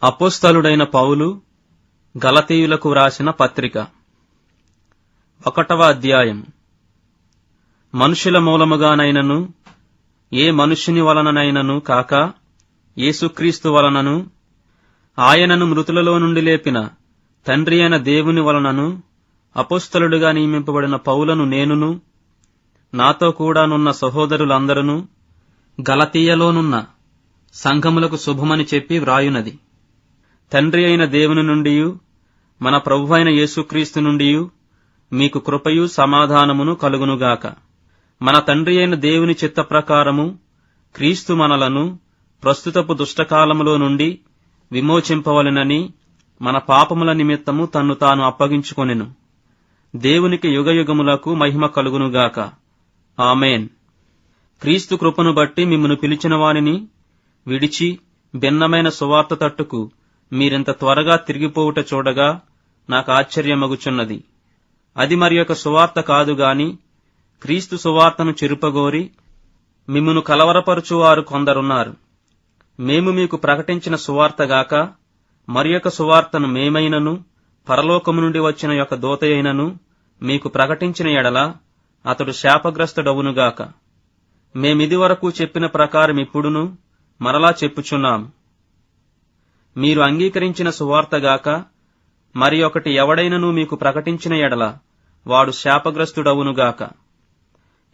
అపోస్తలుడైన పౌలు గలతీయులకు వ్రాసిన పత్రిక 1వ అధ్యాయం. మనుషుల మూలముగానైనను ఏ మనుష్యుని వలననైనను కాక యేసుక్రీస్తు వలనను ఆయనను మృతులలో నుండి లేపిన తండ్రి అయిన దేవుని వలనను అపోస్తలుడుగా నియమింపబడిన పౌలను నేనును నాతో కూడానున్న సహోదరులందరూ గలతీయలోనున్న సంఘములకు శుభమని చెప్పి వ్రాయునది. తండ్రి అయిన దేవుని నుండియు మన ప్రభువైన యేసుక్రీస్తు నుండియు మీకు కృపయు సమాధానమును కలుగునుగాక. మన తండ్రి అయిన దేవుని చిత్త ప్రకారము క్రీస్తు మనలను ప్రస్తుతపు దుష్టకాలములో నుండి విమోచింపవలెనని మన పాపముల నిమిత్తము తన్ను తాను అప్పగించుకొనెను. దేవునికి యుగయుగములకు మహిమ కలుగునుగాక. ఆమేన్. క్రీస్తు కృపను బట్టి మిమ్మును పిలిచిన వానిని విడిచి భిన్నమైన సువార్త తట్టుకు మీరింత త్వరగా తిరిగిపోవుట చూడగా నాకు ఆశ్చర్యమగుచున్నది. అది మరి ఒక సువార్త కాదుగాని క్రీస్తు సువార్తను చెరుపగోరి మిమ్మును కలవరపరుచువారు కొందరున్నారు. మేము మీకు ప్రకటించిన సువార్తగాక మరి ఒక సువార్తను మేమైనను పరలోకము నుండి వచ్చిన యొక్క దూతయైనను మీకు ప్రకటించిన ఎడల అతడు శాపగ్రస్తుడవునుగాక. మేమిదివరకు చెప్పిన ప్రకారం ఇప్పుడును మరలా చెప్పుచున్నాము. మీరు అంగీకరించిన సువార్తగాక మరి ఒకటి ఎవడైనను మీకు ప్రకటించిన ఎడల వాడు శాపగ్రస్తుడవునుగాక.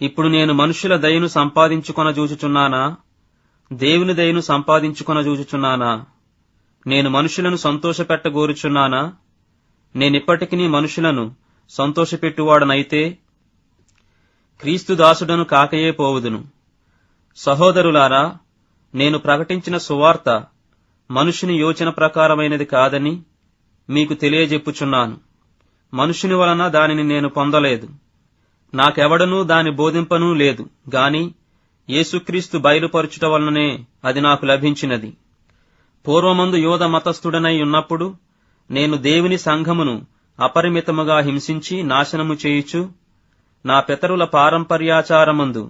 ఇప్పుడు నేను మనుషుల దయను సంపాదించుకొనజూచుచున్నానా, దేవుని దయను సంపాదించుకొనజూచుచున్నానా? నేను మనుషులను సంతోషపెట్టగోరుచున్నానా? నేనిప్పటికినీ మనుషులను సంతోషపెట్టువాడనైతే క్రీస్తు దాసుడను కాకయే పోవుదును. సహోదరులారా, నేను ప్రకటించిన సువార్త మనుషుని యోచన ప్రకారమైనది కాదని మీకు తెలియజెప్పుచున్నాను. మనుషుని వలన దానిని నేను పొందలేదు, నాకెవడనూ దాని బోధింపనూ లేదు గాని యేసుక్రీస్తు బయలుపరచుట వలననే అది నాకు లభించినది. పూర్వమందు యూద మతస్థుడనై ఉన్నప్పుడు నేను దేవుని సంఘమును అపరిమితముగా హింసించి నాశనము చేయుచు నా పితరుల పారంపర్యాచారమందు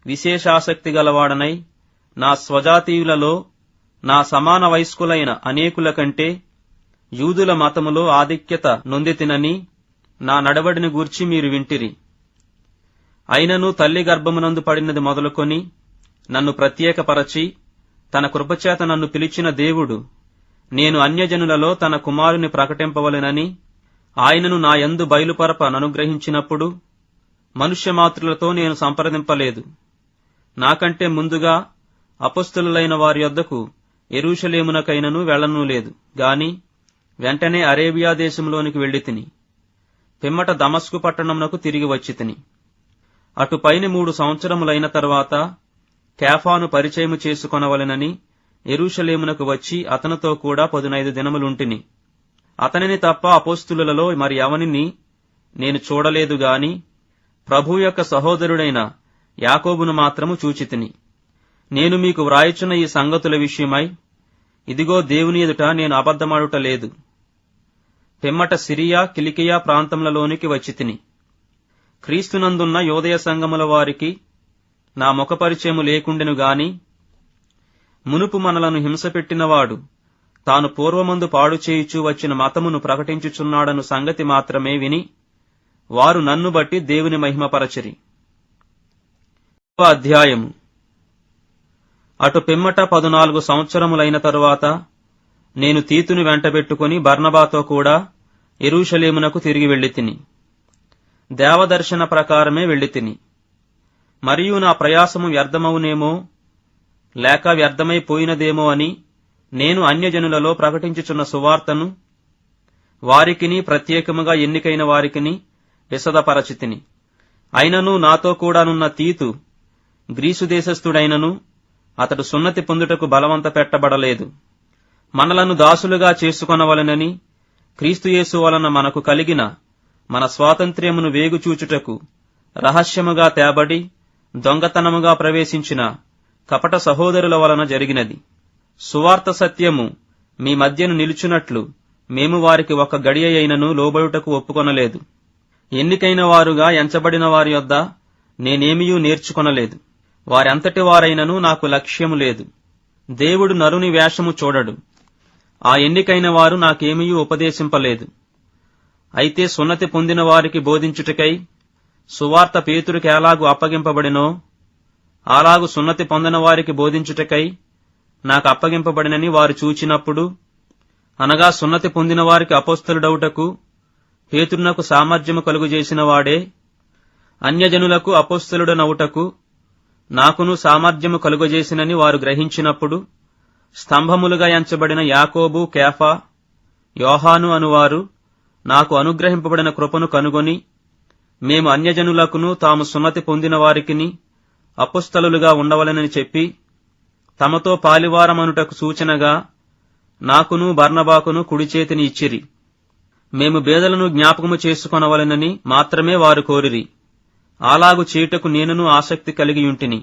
విశేషాసక్తి గలవాడనై నా స్వజాతీయులలో నా సమాన వయస్కులైన అనేకుల కంటే యూదుల మతములో ఆధిక్యత నొందితినని నా నడవడిని గూర్చి మీరు వింటిరి. అయినను తల్లి గర్భమునందు పడినది మొదలుకొని నన్ను ప్రత్యేకపరచి తన కృపచేత నన్ను పిలిచిన దేవుడు నేను అన్యజనులలో తన కుమారుని ప్రకటింపవలెనని ఆయనను నా యందు బయలుపరపననుగ్రహించినప్పుడు మనుష్యమాతృలతో నేను సంప్రదింపలేదు. నాకంటే ముందుగా అపొస్తలులైన వారి యొద్దకు యెరూషలేమునకైనను వెళ్ళనూ లేదు గాని వెంటనే అరేబియా దేశంలోనికి వెళ్లితిని. పిమ్మట దమస్కు పట్టణమునకు తిరిగి వచ్చితిని. అటుపైన 3 సంవత్సరములైన తరువాత కేఫాను పరిచయము చేసుకొనవలెనని యెరూషలేమునకు వచ్చి అతనితో కూడా 15 దినములుంటిని. అతనిని తప్ప అపోస్తలులలో మరి ఎవనిని నేను చూడలేదు గాని ప్రభువు యొక్క సహోదరుడైన యాకోబును మాత్రము చూచితిని. నేను మీకు వ్రాయుచున్న ఈ సంగతుల విషయమై ఇదిగో దేవుని ఎదుట నేను అబద్ధమాడుట లేదు. పిమ్మట సిరియా కిలికియా ప్రాంతములలోనికి వచ్చితిని. క్రీస్తునందున్న యోదయ సంఘముల వారికి నా ముఖపరిచయము లేకుండెను గాని మునుపు మనలను హింసపెట్టినవాడు తాను పూర్వమందు పాడు చేయుచూ వచ్చిన మతమును ప్రకటించుచున్నాడను సంగతి మాత్రమే విని వారు నన్ను బట్టి దేవుని మహిమపరచిరి. అధ్యాయము. అటు పిమ్మట 14 సంవత్సరములైన తరువాత నేను తీతుని వెంటబెట్టుకుని బర్నబాతో కూడా యెరూషలేమునకు తిరిగి వెళ్ళితిని. దేవదర్శన ప్రకారమే వెళ్ళితిని. మరియు నా ప్రయాసము వ్యర్థమవునేమో లేక వ్యర్థమైపోయినదేమో అని నేను అన్యజనులలో ప్రకటించుచున్న సువార్తను వారికిని ప్రత్యేకముగా ఎన్నికైన వారికిని విశదపరచితిని. అయినను నాతో కూడానున్న తీతు గ్రీసు దేశస్థుడైనను అతడు సున్నతి పొందుటకు బలవంత పెట్టబడలేదు. మనలను దాసులుగా చేసుకొనవలెనని క్రీస్తుయేసు వలన మనకు కలిగిన మన స్వాతంత్ర్యమును వేగుచూచుటకు రహస్యముగా తేబడి దొంగతనముగా ప్రవేశించిన కపట సహోదరుల వలన జరిగినది. సువార్త సత్యము మీ మధ్యను నిలుచున్నట్లు మేము వారికి ఒక గడియ అయినను లోబడుటకు ఒప్పుకొనలేదు. ఎన్నికైన వారుగా ఎంచబడిన వారి యొద్ద నేనేమియూ నేర్చుకొనలేదు. వారంతటి వారైనను నాకు లక్ష్యము లేదు. దేవుడు నరుని వేషము చూడడు. ఆ ఎన్నికైన వారు నాకేమీ ఉపదేశింపలేదు. అయితే సున్నతి పొందిన వారికి బోధించుటకై సువార్త పేతురుకి ఎలాగు అప్పగింపబడినో అలాగు సున్నతి పొందిన వారికి బోధించుటకై నాకు అప్పగింపబడినని వారు చూచినప్పుడు, అనగా సున్నతి పొందిన వారికి అపోస్తలుడవుటకు పేతురునకు సామర్థ్యము కలుగజేసిన వాడే అన్యజనులకు అపోస్తలుడనవుటకు నాకును సామర్థ్యము కలుగజేసినని వారు గ్రహించినప్పుడు, స్తంభములుగా ఎంచబడిన యాకోబు, కేఫా, యోహాను అనువారు నాకు అనుగ్రహింపబడిన కృపను కనుగొని, మేము అన్యజనులకును తాము సున్నతి పొందిన వారికిని అపుస్తలులుగా ఉండవలెనని చెప్పి తమతో పాలివారమనుటకు సూచనగా నాకును బర్నబాకును కుడిచేతిని ఇచ్చిరి. మేము బేదలను జ్ఞాపకము చేసుకొనవలెనని మాత్రమే వారు కోరిరి. అలాగు చేయుటకు నేనును ఆసక్తి కలిగియుంటిని.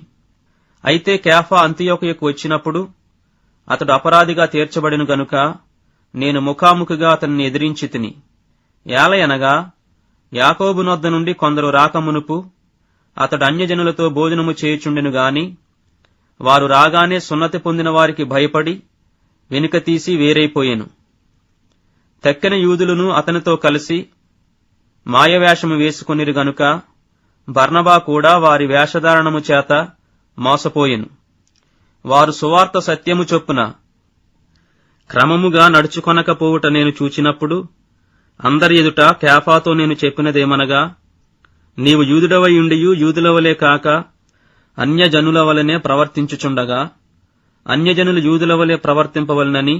అయితే కేఫా అంతియోకయకు వచ్చినప్పుడు అతడు అపరాధిగా తీర్చబడిన గనుక నేను ముఖాముఖిగా అతన్ని ఎదిరించి తిని. ఏలయనగా యాకోబు నొద్ద నుండి కొందరు రాకమునుపు అతడు అన్యజనులతో భోజనము చేయుచుండెను గాని, వారు రాగానే సున్నతి పొందిన వారికి భయపడి వెనుక తీసి వేరైపోయెను. తెక్కని యూదులను అతనితో కలిసి మాయవేషము వేసుకొనిరు గనుక బర్నబా కూడా వారి వేషధారణము చేత మోసపోయెను. వారు సువార్త సత్యము చొప్పున క్రమముగా నడుచుకొనకపోవుట నేను చూచినప్పుడు అందరి ఎదుట కేఫాతో నేను చెప్పినదేమనగా, నీవు యూదుడవై ఉండియు యూదుల వలె కాక అన్యజనుల వలనే ప్రవర్తించుచుండగా అన్యజనులు యూదుల వలె ప్రవర్తింపవలనని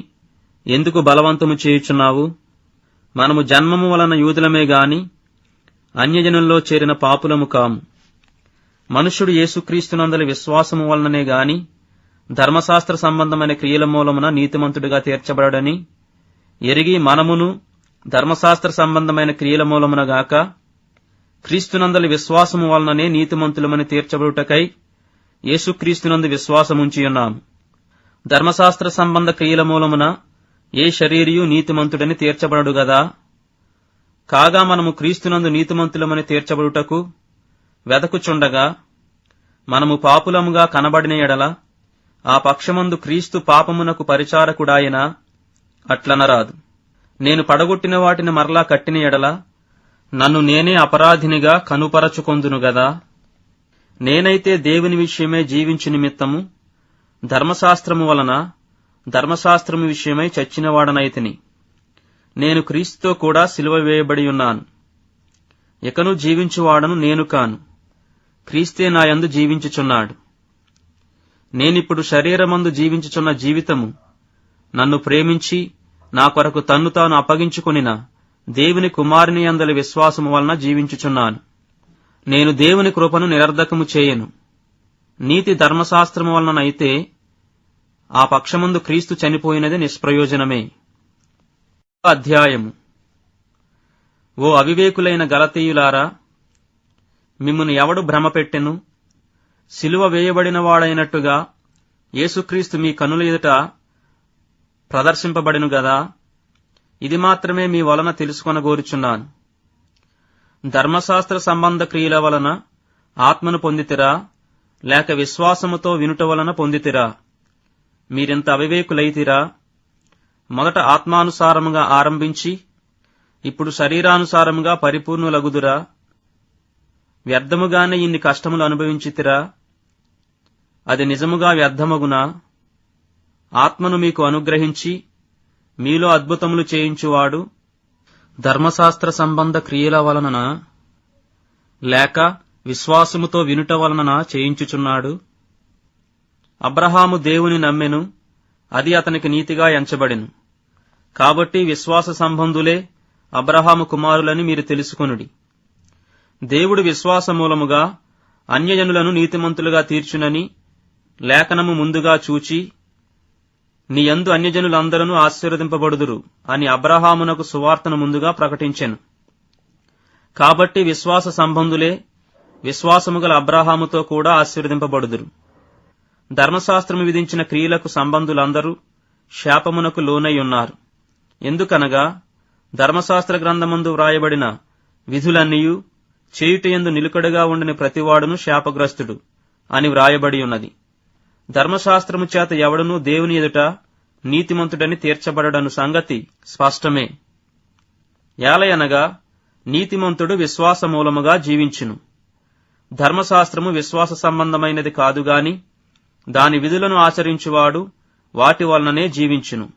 ఎందుకు బలవంతము చేయుచున్నావు? మనము జన్మము వలన యూదులమే గాని అన్యజనుల్లో చేరిన పాపులము కాము. మనుష్యుడు యేసుక్రీస్తునందలి విశ్వాసము వలననే గాని ధర్మశాస్త్ర సంబంధమైన క్రియల మూలమున నీతిమంతుడిగా తీర్చబడని ఎరిగి మనమును ధర్మశాస్త్ర సంబంధమైన క్రియల మూలమున గాక క్రీస్తునందలి విశ్వాసము వలననే నీతిమంతులమని తీర్చబడుటకై యేసుక్రీస్తునందు విశ్వాసముంచియున్నాము. ధర్మశాస్త్ర సంబంధ క్రియల మూలమున ఏ శరీరియు నీతిమంతుడని తీర్చబడడు గదా. కాగా మనము క్రీస్తునందు నీతిమంతులమని తీర్చబడుటకు వెదకుచుండగా మనము పాపులముగా కనబడిన ఎడల ఆ పక్షమందు క్రీస్తు పాపమునకు పరిచారకుడాయన అట్లనరాదు. నేను పడగొట్టిన వాటిని మరలా కట్టిన ఎడల నన్ను నేనే అపరాధినిగా కనుపరచుకొందును గదా. నేనైతే దేవుని విషయమై జీవించు నిమిత్తము ధర్మశాస్త్రము వలన ధర్మశాస్త్రము విషయమై చచ్చినవాడనైతిని. నేను క్రీస్తుతో కూడా సిలువ వేయబడి ఉన్నాను. ఇకను జీవించువాడను నేను కాను, క్రీస్తే నాయందు జీవించుచున్నాడు. నేనిప్పుడు శరీరమందు జీవించుచున్న జీవితము నన్ను ప్రేమించి నా కొరకు తన్ను తాను అప్పగించుకొనిన దేవుని కుమారుని యందలి విశ్వాసము వలన జీవించుచున్నాను. నేను దేవుని కృపను నిరర్ధకము చేయను. నీతి ధర్మశాస్త్రము వలననైతే ఆ పక్షమందు క్రీస్తు చనిపోయినది నిష్ప్రయోజనమే. అధ్యాయము. ఓ అవివేకులైన గలతీయులారా, మిమ్మును ఎవడు భ్రమపెట్టెను? సిలువ వేయబడిన వాడైనట్టుగా యేసుక్రీస్తు మీ కనుల ఎదుట ప్రదర్శింపబడిను గదా. ఇది మాత్రమే మీ వలన తెలుసుకొనగోరుచున్నాను. ధర్మశాస్త్ర సంబంధ క్రియల వలన ఆత్మను పొందితిరా, లేక విశ్వాసముతో వినుట వలన పొందితిరా? మీరింత అవివేకులైతిరా. మొదట ఆత్మానుసారముగా ఆరంభించి ఇప్పుడు శరీరానుసారముగా పరిపూర్ణులగుదురా? వ్యర్థముగానే ఇన్ని కష్టములు అనుభవించితిరా? అది నిజముగా వ్యర్థమగునా? ఆత్మను మీకు అనుగ్రహించి మీలో అద్భుతములు చేయించువాడు ధర్మశాస్త్ర సంబంధ క్రియల వలన లేక విశ్వాసముతో వినుట వలన చేయించుచున్నాడు? అబ్రహాము దేవుని నమ్మెను, అది అతనికి నీతిగా ఎంచబడెను. కాబట్టి విశ్వాస సంబంధులే అబ్రహాము కుమారులని మీరు తెలుసుకొనుడి. దేవుడు విశ్వాస మూలముగా అన్యజనులను నీతిమంతులుగా తీర్చునని లేఖనము ముందుగా చూచి, నీ యందు అన్యజనులందరూ ఆశీర్వదింపబడుదురు అని అబ్రహామునకు సువార్తను ముందుగా ప్రకటించెను. కాబట్టి విశ్వాస సంబంధులే విశ్వాసము గల అబ్రహాముతో కూడా ఆశీర్వదింపబడుదురు. ధర్మశాస్త్రము విధించిన క్రియలకు సంబంధులందరూ శాపమునకు లోనై ఉన్నారు. ఎందుకనగా ధర్మశాస్త్ర గ్రంథమందు వ్రాయబడిన విధులన్నీయు చేయుటయందు నిలుకడగా ఉండని ప్రతివాడును శాపగ్రస్తుడు అని వ్రాయబడి ఉన్నది. ధర్మశాస్త్రము చేత ఎవడునూ దేవుని ఎదుట నీతిమంతుడని తీర్చబడడను సంగతి స్పష్టమే. ఏలయనగా నీతిమంతుడు విశ్వాస మూలముగా జీవించును. ధర్మశాస్త్రము విశ్వాస సంబంధమైనది కాదుగాని దాని విధులను ఆచరించువాడు వాటి వలననే జీవించును.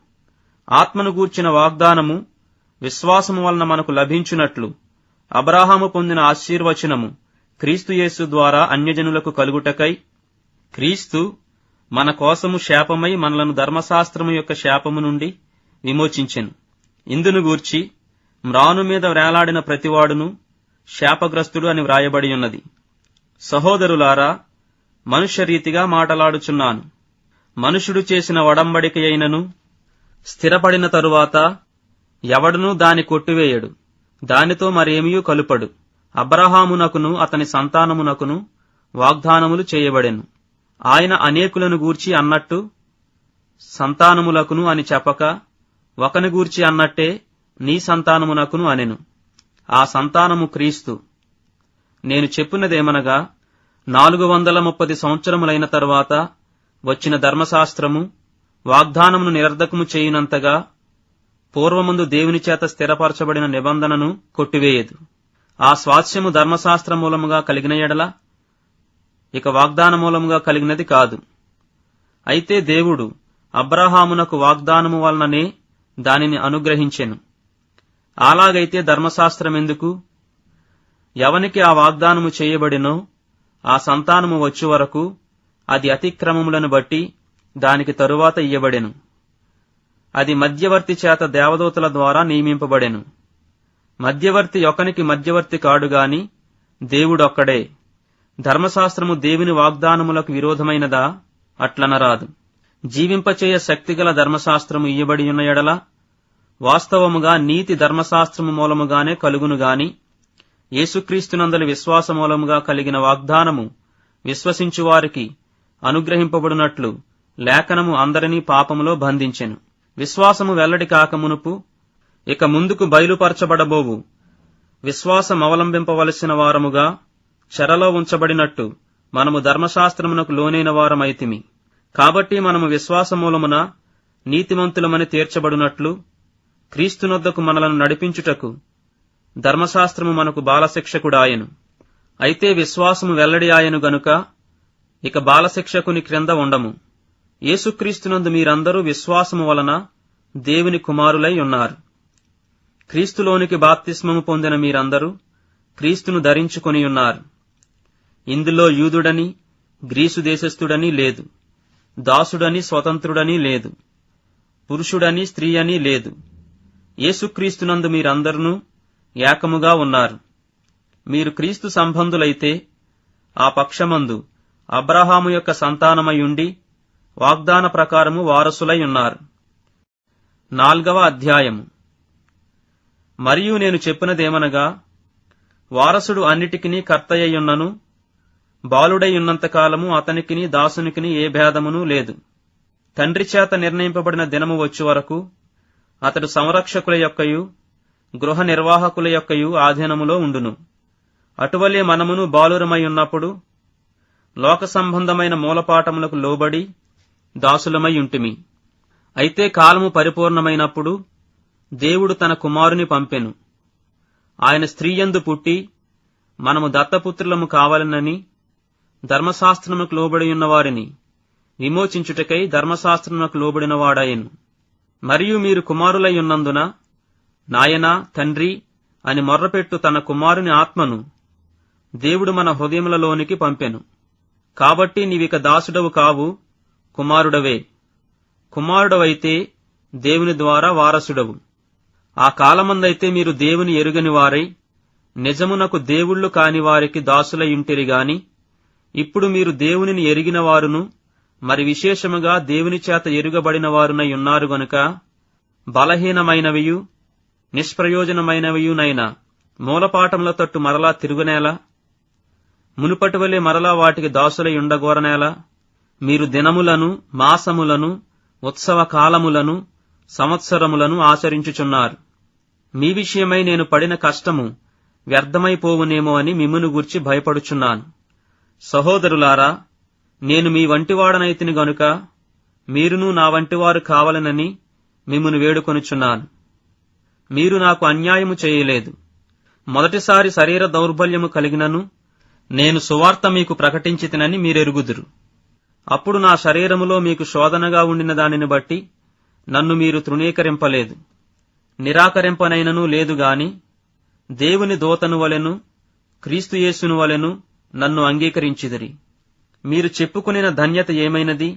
ఆత్మను గూర్చిన వాగ్దానము విశ్వాసము వలన మనకు లభించునట్లు అబ్రాహాము పొందిన ఆశీర్వచనము క్రీస్తుయేసు ద్వారా అన్యజనులకు కలుగుటకై క్రీస్తు మన కోసము శాపమై మనలను ధర్మశాస్త్రము యొక్క శాపము నుండి విమోచించెను. ఇందును గూర్చి మ్రాను మీద వ్రేలాడిన ప్రతివాడును శాపగ్రస్తుడు అని వ్రాయబడి ఉన్నది. సహోదరులారా, మనుష్యరీతిగా మాటలాడుచున్నాను. మనుషుడు చేసిన ఒడంబడిక అయినను స్థిరపడిన తరువాత ఎవడునూ దాని కొట్టివేయడు, దానితో మరేమియూ కలుపడు. అబ్రహామునకును అతని సంతానమునకును వాగ్దానములు చేయబడెను. ఆయన అనేకులను గూర్చి అన్నట్టు సంతానములకును అని చెప్పక ఒకని గూర్చి అన్నట్టే నీ సంతానమునకును అనెను. ఆ సంతానము క్రీస్తు. నేను చెప్పినదేమనగా 430 సంవత్సరములైన తరువాత వచ్చిన ధర్మశాస్త్రము వాగ్దానమును నిరర్ధకము చేయునంతగా పూర్వముందు దేవుని చేత స్థిరపరచబడిన నిబంధనను కొట్టివేయదు. ఆ స్వాస్యము ధర్మశాస్త్ర మూలముగా కలిగిన ఎడల ఇక వాగ్దాన మూలముగా కలిగినది కాదు. అయితే దేవుడు అబ్రహామునకు వాగ్దానము వలననే దానిని అనుగ్రహించెను. అలాగైతే ధర్మశాస్త్రమెందుకు? ఎవనికి ఆ వాగ్దానము చేయబడినో ఆ సంతానము వచ్చు వరకు అది అతిక్రమములను బట్టి దానికి తరువాత ఇయ్యబడెను. అది మధ్యవర్తి చేత దేవదూతల ద్వారా నియమింపబడెను. మధ్యవర్తి ఒకనికి మధ్యవర్తి కాడుగాని దేవుడొక్కడే. ధర్మశాస్త్రము దేవుని వాగ్దానములకు విరోధమైనదా? అట్లనరాదు. జీవింపచేయ శక్తిగల ధర్మశాస్త్రము ఇయ్యబడి ఉన్న ఎడల వాస్తవముగా నీతి ధర్మశాస్త్రము మూలముగానే కలుగునుగాని యేసుక్రీస్తునందలి విశ్వాస మూలముగా కలిగిన వాగ్దానము విశ్వసించువారికి అనుగ్రహింపబడినట్లు లేఖనము అందరినీ పాపములో బంధించెను. విశ్వాసము వెల్లడి కాకమునుపు ఇక ముందుకు బయలుపరచబడబోవు విశ్వాసమవలంబింపవలసిన వారముగా చెరలో ఉంచబడినట్టు మనము ధర్మశాస్త్రమునకు లోనైన వారమైతిమి. కాబట్టి మనము విశ్వాసమూలమున నీతిమంతులమని తీర్చబడినట్లు క్రీస్తునొద్దకు మనలను నడిపించుటకు ధర్మశాస్త్రము మనకు బాలశిక్షకుడాయెను. అయితే విశ్వాసము వెల్లడి ఆయను గనుక ఇక బాలశిక్షకుని క్రింద ఉండము. యేసుక్రీస్తునందు మీరందరూ విశ్వాసము వలన దేవుని కుమారులై ఉన్నారు. క్రీస్తులోనికి బాప్తిస్మము పొందిన మీరందరూ క్రీస్తును ధరించుకొని ఉన్నారు. ఇందులో యూదుడని గ్రీసు దేశస్థుడని లేదు, దాసుడని స్వతంత్రుడని లేదు, పురుషుడని స్త్రీ అని లేదు. యేసుక్రీస్తునందు మీరందరూ ఏకముగా ఉన్నారు. మీరు క్రీస్తు సంబంధులైతే ఆ పక్షమందు అబ్రహాము యొక్క సంతానమయుండి వాగ్దాన ప్రకారము వారసులై ఉన్నారు. 4వ అధ్యాయము. మరియు నేను చెప్పినదేమనగా, వారసుడు అన్నిటికినీ కర్తయ్యున్నను బాలుడై ఉన్నంతకాలము అతనికిని దాసునికిని ఏ భేదమునూ లేదు. తండ్రి చేత నిర్ణయింపబడిన దినము వచ్చు వరకు అతడు సంరక్షకుల యొక్కయు గృహ నిర్వాహకుల యొక్కయు ఆధీనములో ఉండును. అటువలే మనమును బాలురమై ఉన్నప్పుడు లోక సంబంధమైన మూలపాఠములకు లోబడి దాసులమై ఉంటిమి. అయితే కాలము పరిపూర్ణమైనప్పుడు దేవుడు తన కుమారుని పంపెను. ఆయన స్త్రీయందు పుట్టి మనము దత్తపుత్రులము కావాలనని ధర్మశాస్త్రమునకు లోబడి ఉన్న వారిని విమోచించుటకై ధర్మశాస్త్రమునకు లోబడిన వాడాయెను. మరియు మీరు కుమారులై ఉన్నందున నాయనా, తండ్రి అని మొర్రపెట్టు తన కుమారుని ఆత్మను దేవుడు మన హృదయములలోనికి పంపెను. కాబట్టి నీవిక దాసుడవు కావు, కుమారుడవే. కుమారుడవైతే దేవుని ద్వారా వారసుడవు. ఆ కాలమందైతే మీరు దేవుని ఎరుగని వారై నిజమునకు దేవుళ్ళు కాని వారికి దాసులై ఉంటిరి గాని, ఇప్పుడు మీరు దేవునిని ఎరిగిన వారును మరి విశేషముగా దేవుని చేత ఎరుగబడిన వారునై ఉన్నారు గనుక బలహీనమైనవియు నిష్ప్రయోజనమైనవియునైన మూలపాఠముల తట్టు మరలా తిరుగునేలా? మునుపటివలే మరలా వాటికి దాసులై ఉండగోరనేలా? మీరు దినములను, మాసములను, ఉత్సవ కాలములను, సంవత్సరములను ఆచరించుచున్నారు. మీ విషయమై నేను పడిన కష్టము వ్యర్థమైపోవునేమో అని మిమ్మును గూర్చి భయపడుచున్నాను. సహోదరులారా, నేను మీ వంటివాడనైతిని గనుక మీరును నా వంటివారు కావాలనని మిమ్మును వేడుకొనుచున్నాను. మీరు నాకు అన్యాయము చేయలేదు. మొదటిసారి శరీర దౌర్బల్యము కలిగినను నేను సువార్త మీకు ప్రకటించితినని మీరెరుగుదురు. అప్పుడు నా శరీరములో మీకు శోధనగా ఉండిన దానిని బట్టి నన్ను మీరు తృణీకరింపలేదు. నిరాకరింపనైనను లేదు గాని దేవుని దూతను వలెను క్రీస్తు యేసును వలెను నన్ను అంగీకరించిదిరి. మీరు చెప్పుకొనిన ధన్యత ఏమైనది?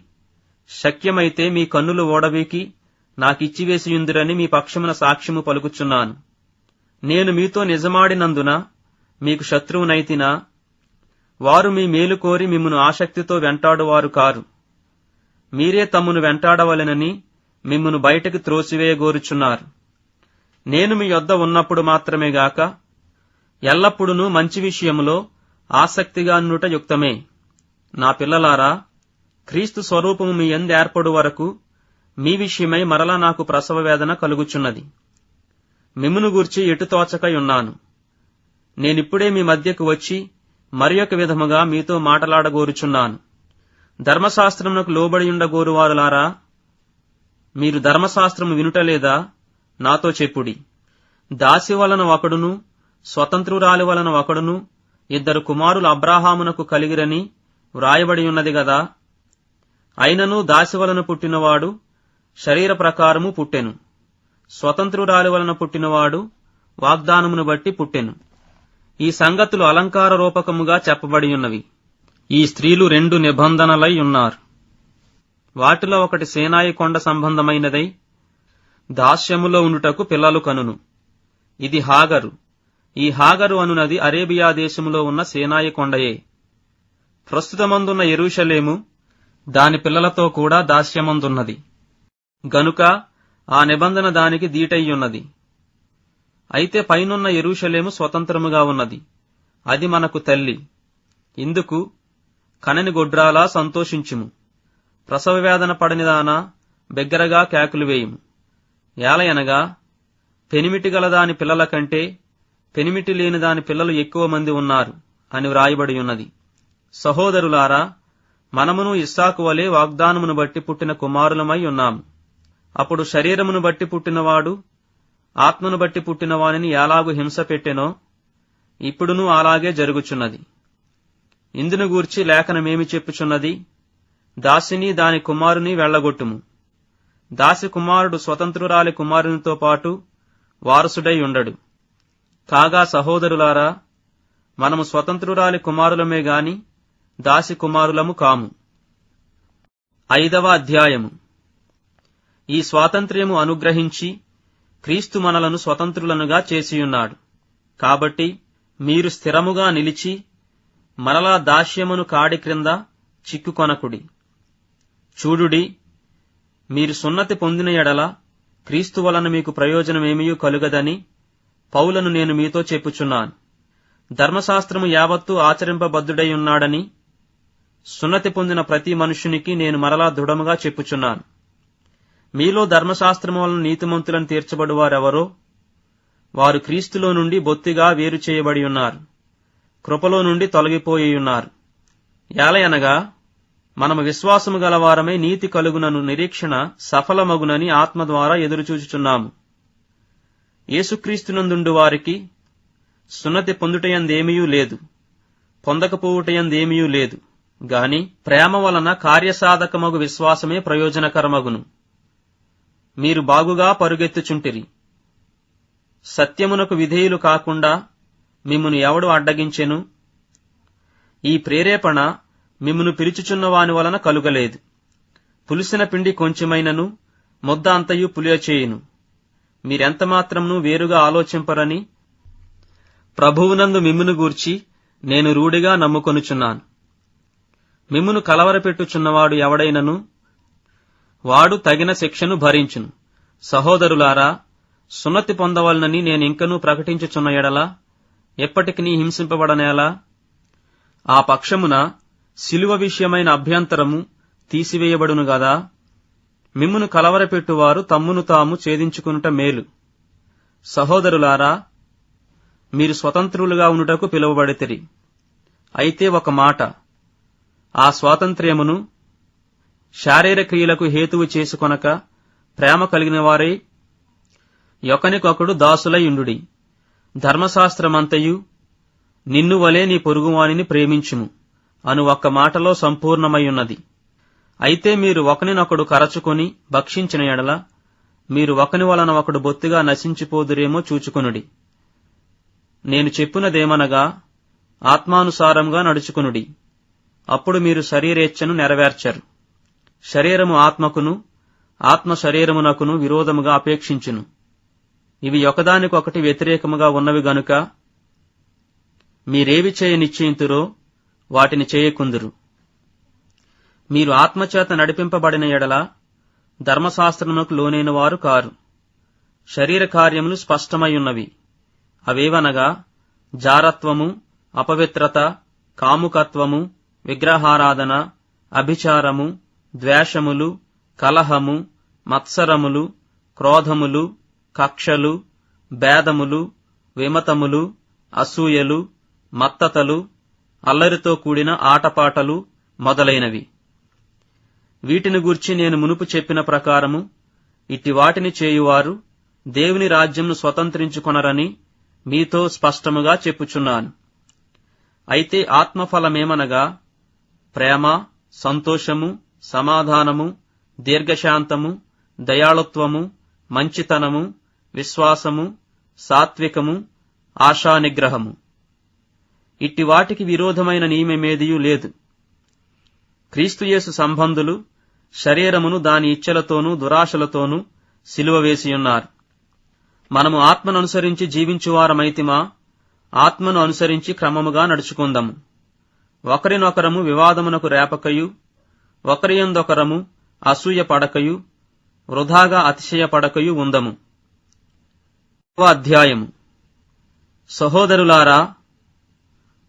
శక్యమైతే మీ కన్నులు ఓడబీకి నాకిచ్చివేసియుందురని మీ పక్షమున సాక్ష్యము పలుకుచున్నాను. నేను మీతో నిజమాడినందున మీకు శత్రువునైతినా? వారు మీ మేలు కోరి మిమ్మును ఆసక్తితో వెంటాడువారు కారు. మీరే తమ్మును వెంటాడవలెనని మిమ్మును బయటకు త్రోసివేయగోరుచున్నారు. నేను మీ యొద్ద ఉన్నప్పుడు మాత్రమే గాక ఎల్లప్పుడూ మంచి విషయములో ఆసక్తిగా నుండుట యుక్తమే. నా పిల్లలారా, క్రీస్తు స్వరూపము మీ యందు ఏర్పడు వరకు మీ విషయమై మరలా నాకు ప్రసవ వేదన కలుగుచున్నది. మిమ్మును గూర్చి ఎటు తోచకయున్నాను. నేనిప్పుడే మీ మధ్యకు వచ్చి మరియొక విధముగా మీతో మాటలాడగోరుచున్నాను. ధర్మశాస్త్రమునకు లోబడియుండగోరువారులారా, మీరు ధర్మశాస్త్రము వినుటలేదా? నాతో చెప్పుడి. దాసి వలన ఒకడును స్వతంత్రురాలి వలన ఒకడును 2 కుమారులు అబ్రాహామునకు కలిగిరని వ్రాయబడి ఉన్నది గదా. అయినను దాసి వలన పుట్టినవాడు శరీర ప్రకారము పుట్టెను, స్వతంత్రురాలి వలన పుట్టినవాడు వాగ్దానమును బట్టి పుట్టెను. ఈ సంగతులు అలంకార రూపకముగా చెప్పబడి ఉన్నవి. ఈ స్త్రీలు 2 నిబంధనలై ఉన్నారు. వాటిలో ఒకటి సేనాయి కొండ సంబంధమైనదై దాస్యములో ఉండుటకు పిల్లలు కనును. ఇది హాగరు. ఈ హాగరు అనునది అరేబియా దేశములో ఉన్న సేనాయి కొండయే. ప్రస్తుతమందున్న యెరూషలేము దాని పిల్లలతో కూడా దాస్యమందున్నది గనుక ఆ నిబంధన దానికి దీటయ్యున్నది. అయితే పైనున్న యెరూషలేము స్వతంత్రముగా ఉన్నది. అది మనకు తల్లి. ఇందుకు కనని గొడ్రాలా సంతోషించుము. ప్రసవ వేదన పడనిదానా బిగ్గరగా కేకలు వేయుము. ఏలయనగా పెనిమిటి గల దాని పిల్లల కంటే పెనిమిటి లేని దాని పిల్లలు ఎక్కువ మంది ఉన్నారు అని వ్రాయబడి ఉన్నది. సహోదరులారా, మనమును ఇస్సాకు వలె వాగ్దానమును బట్టి పుట్టిన కుమారులమై ఉన్నాము. అప్పుడు శరీరమును బట్టి పుట్టినవాడు ఆత్మను బట్టి పుట్టిన వానిని ఎలాగు హింస పెట్టెనో ఇప్పుడును అలాగే జరుగుచున్నది. ఇందును గూర్చి లేఖనమేమి చెప్పుచున్నది? దాసిని దాని కుమారుని వెళ్లగొట్టుము. దాసి కుమారుడు స్వతంత్రురాలి కుమారునితో పాటు వారసుడై ఉండడు. కాగా సహోదరులారా, మనము స్వతంత్రురాలి కుమారులమే గాని దాసి కుమారులము కాము. 5వ అధ్యాయము. ఈ స్వాతంత్ర్యము అనుగ్రహించి క్రీస్తు మనలను స్వతంత్రులనుగా చేసియున్నాడు. కాబట్టి మీరు స్థిరముగా నిలిచి మరలా దాస్యమును కాడి క్రింద చిక్కుకొనకుడి. చూడుడి, మీరు సున్నతి పొందిన ఎడల క్రీస్తు వలన మీకు ప్రయోజనమేమీ కలుగదని పౌలను నేను మీతో చెప్పుచున్నాను. ధర్మశాస్త్రము యావత్తూ ఆచరింపబద్ధుడై ఉన్నాడని సున్నతి పొందిన ప్రతి మనుష్యునికి నేను మరలా దృఢముగా చెప్పుచున్నాను. మీలో ధర్మశాస్త్రము వలన నీతిమంతులను తీర్చబడువారెవరో వారు క్రీస్తులో నుండి బొత్తిగా వేరు చేయబడి ఉన్నారు, కృపలో నుండి తొలగిపోయి ఉన్నారు. ఏలయనగా మనము విశ్వాసము గలవారమై నీతి కలుగునను నిరీక్షణ సఫలమగునని ఆత్మ ద్వారా ఎదురుచూచుచున్నాము. యేసుక్రీస్తునందుండు వారికి సున్నతి పొందుటయందేమీయూ లేదు, పొందకపోవుటయందేమీయూ లేదు గాని ప్రేమ వలన కార్యసాధకమగు విశ్వాసమే ప్రయోజనకరమగును. మీరు బాగుగా పరుగెత్తుచుంటిరి. సత్యమునకు విధేయులు కాకుండా మిమ్మును ఎవడు అడ్డగించెను? ఈ ప్రేరేపణ మిమ్మును పిలుచుచున్న వాని వలన కలుగలేదు. పులిసిన పిండి కొంచెమైనను ముద్ద అంతయు పులియచేయును. మీరెంతమాత్రమును వేరుగా ఆలోచింపరని ప్రభువునందు మిమ్మును గూర్చి నేను రూఢిగా నమ్ముకొనుచున్నాను. మిమ్మును కలవరపెట్టుచున్నవాడు ఎవడైనను వాడు తగిన శిక్షను భరించును. సహోదరులారా, సున్నతి పొందవలనని నేనింకనూ ప్రకటించుచున్న ఎడల ఎప్పటికి హింసింపబడనేలా? ఆ పక్షమున శిలువ విషయమైన అభ్యంతరము తీసివేయబడును గదా. మిమ్మును కలవరపెట్టువారు తమ్మును తాము ఛేదించుకునుట మేలు. సహోదరులారా, మీరు స్వతంత్రులుగా ఉండుటకు పిలువబడితిరి. అయితే ఒక మాట, ఆ స్వాతంత్ర్యమును శారీరక క్రియలకు హేతువు చేసుకొనక ప్రేమ కలిగిన వారై ఒకనికొకడు దాసులై ఉండుడి. ధర్మశాస్త్రమంతయు నిన్ను వలె నీ పొరుగువానిని ప్రేమించుము అను ఒక్క మాటలో సంపూర్ణమయ్యున్నది. అయితే మీరు ఒకనినొకడు కరచుకొని భక్షించిన ఎడల మీరు ఒకని వలన ఒకడు బొత్తిగా నశించిపోదురేమో చూచుకొనుడి. నేను చెప్పునదేమనగా ఆత్మానుసారంగా నడుచుకొనుడి, అప్పుడు మీరు శరీరేచ్ఛను నెరవేర్చరు. శరీరము ఆత్మకును ఆత్మ శరీరమునకును విరోధముగా అపేక్షించును. ఇవి ఒకదానికొకటి వ్యతిరేకముగా ఉన్నవి గనుక మీరేవి చేయ నిశ్చయింతురో వాటిని చేయకుందురు. మీరు ఆత్మచేత నడిపింపబడిన ఎడల ధర్మశాస్త్రమునకు లోనైన వారు కారు. శరీర కార్యములు స్పష్టమయ్యున్నవి. అవేవనగా జారత్వము, అపవిత్రత, కాముకత్వము, విగ్రహారాధన, అభిచారము, ద్వేషములు, కలహము, మత్సరములు, క్రోధములు, కక్షలు, భేదములు, విమతములు, అసూయలు, మత్తతలు, అల్లరితో కూడిన ఆటపాటలు మొదలైనవి. వీటిని గూర్చి నేను మునుపు చెప్పిన ప్రకారము ఇట్టి వాటిని చేయువారు దేవుని రాజ్యంను స్వతంత్రించుకొనరని మీతో స్పష్టముగా చెప్పుచున్నాను. అయితే ఆత్మఫలమేమనగా ప్రేమ, సంతోషము, సమాధానము, దీర్ఘశాంతము, దయాళుత్వము, మంచితనము, విశ్వాసము, సాత్వికము, ఆశానిగ్రహము. ఇట్టి వాటికి విరోధమైన నియమమేదియూ లేదు. క్రీస్తుయేసు సంబంధులు శరీరమును దాని ఇచ్ఛలతోనూ దురాశలతోనూ సిలువ వేసియున్నారు. మనము ఆత్మను అనుసరించి జీవించువారమైతిమా, ఆత్మను అనుసరించి క్రమముగా నడుచుకుందాము. ఒకరినొకరము వివాదమునకు రేపకయు, ఒకరియందొకరము అసూయ పడకయు, వృధాగా అతిశయపడకయు ఉందము. అధ్యాయము. సహోదరులారా,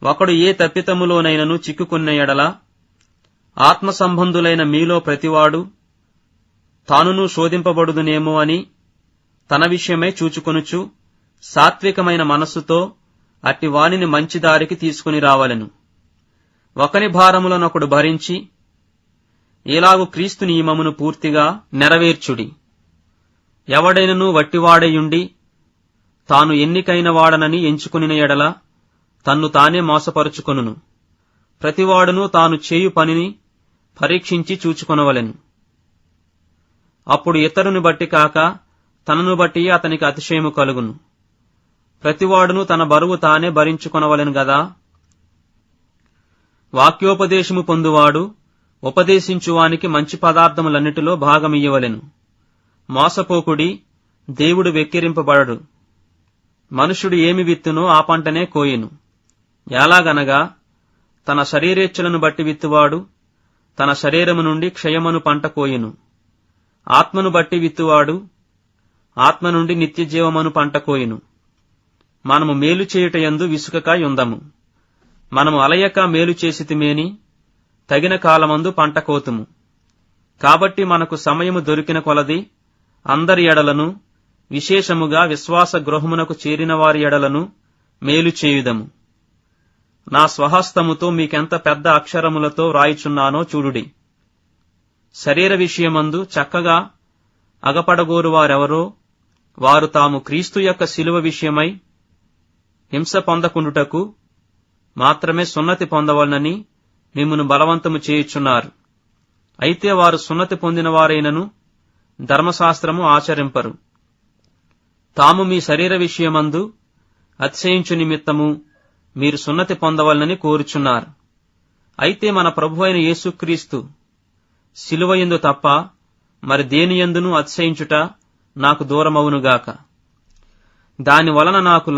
ఒకడు ఏ తప్పితములోనైనను చిక్కుకున్న ఎడల ఆత్మ సంబంధులైన మీలో ప్రతివాడు తానును శోధింపబడుదునేమో అని తన విషయమై చూచుకొనుచు సాత్వికమైన మనస్సుతో అట్టి వానిని మంచి దారికి తీసుకుని రావలెను. ఒకని భారములనొకడు భరించి ఎలాగు క్రీస్తు నియమమును పూర్తిగా నెరవేర్చుడి. ఎవడైనను వట్టివాడయుండి తాను ఎన్నికైన వాడనని ఎంచుకుని ఎడల తన్ను తానే మోసపరుచుకొనును. ప్రతివాడును తాను చేయు పనిని పరీక్షించి చూచుకొనవలెను. అప్పుడు ఇతరుని బట్టి కాక తనను బట్టి అతనికి అతిశయము కలుగును. ప్రతివాడును తన బరువు తానే భరించుకొనవలెను గదా. వాక్యోపదేశము పొందువాడు ఉపదేశించువానికి మంచి పదార్థములన్నిటిలో భాగమియ్యవలెను. మోసపోకుడి, దేవుడు వెక్కిరింపబడడు. మనుష్యుడు ఏమి విత్తునో ఆ పంటనే కోయును. ఎలాగనగా తన శరీరేచ్ఛలను బట్టి విత్తువాడు తన శరీరము నుండి క్షయమను పంట కోయును. ఆత్మను బట్టి విత్తువాడు ఆత్మ నుండి నిత్యజీవమను పంట కోయును. మనము మేలు చేయుటయందు విసుకక యుందము. మనము అలయక మేలు చేసితిమేని తగిన కాలమందు పంట కోతుము. కాబట్టి మనకు సమయము దొరికిన కొలది అందరి ఎడలను, విశేషముగా విశ్వాస గృహమునకు చేరిన వారి ఎడలను మేలు చేయుదము. నా స్వహస్తముతో మీకెంత పెద్ద అక్షరములతో రాయిచున్నానో చూడుడి. శరీర విషయమందు చక్కగా అగపడగోరు వారెవరో వారు తాము క్రీస్తు యొక్క శిలువ విషయమై హింస పొందకుండుటకు మాత్రమే సున్నతి పొందవలనని మిమ్మును బలవంతము చేయుచున్నారు. అయితే వారు సున్నతి పొందిన వారైనను ధర్మశాస్త్రము ఆచరింపరు. తాము మీ శరీర విషయమందు అతిశయించు నిమిత్తము మీరు సున్నతి పొందవలనని కోరుచున్నారు. అయితే మన ప్రభువైన యేసుక్రీస్తు శిలువయందు తప్ప మరి దేనియందును అతిశయించుట నాకు దూరమవునుగాక. దాని వలన నాకు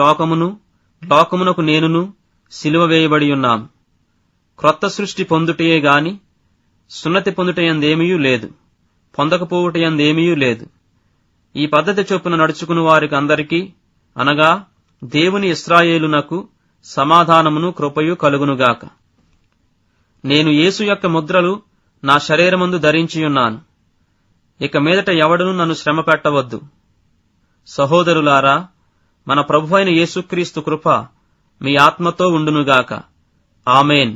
లోకమునకు నేనును శిలువ వేయబడి ఉన్నాం. క్రొత్త సృష్టి పొందుటయే గాని సున్నతి పొందుటయందేమీయూ లేదు, పొందకపోవుటయందేమీయూ లేదు. ఈ పద్ధతి చొప్పున నడుచుకుని వారికి అందరికీ, అనగా దేవుని ఇశ్రాయేలునకు సమాధానమును కృపయు కలుగునుగాక. నేను యేసు యొక్క ముద్రలు నా శరీరమందు ధరించియున్నాను. ఇక మీదట ఎవడును నన్ను శ్రమ పెట్టవద్దు. సహోదరులారా, మన ప్రభువైన యేసుక్రీస్తు కృప మీ ఆత్మతో ఉండునుగాక. ఆమేన్.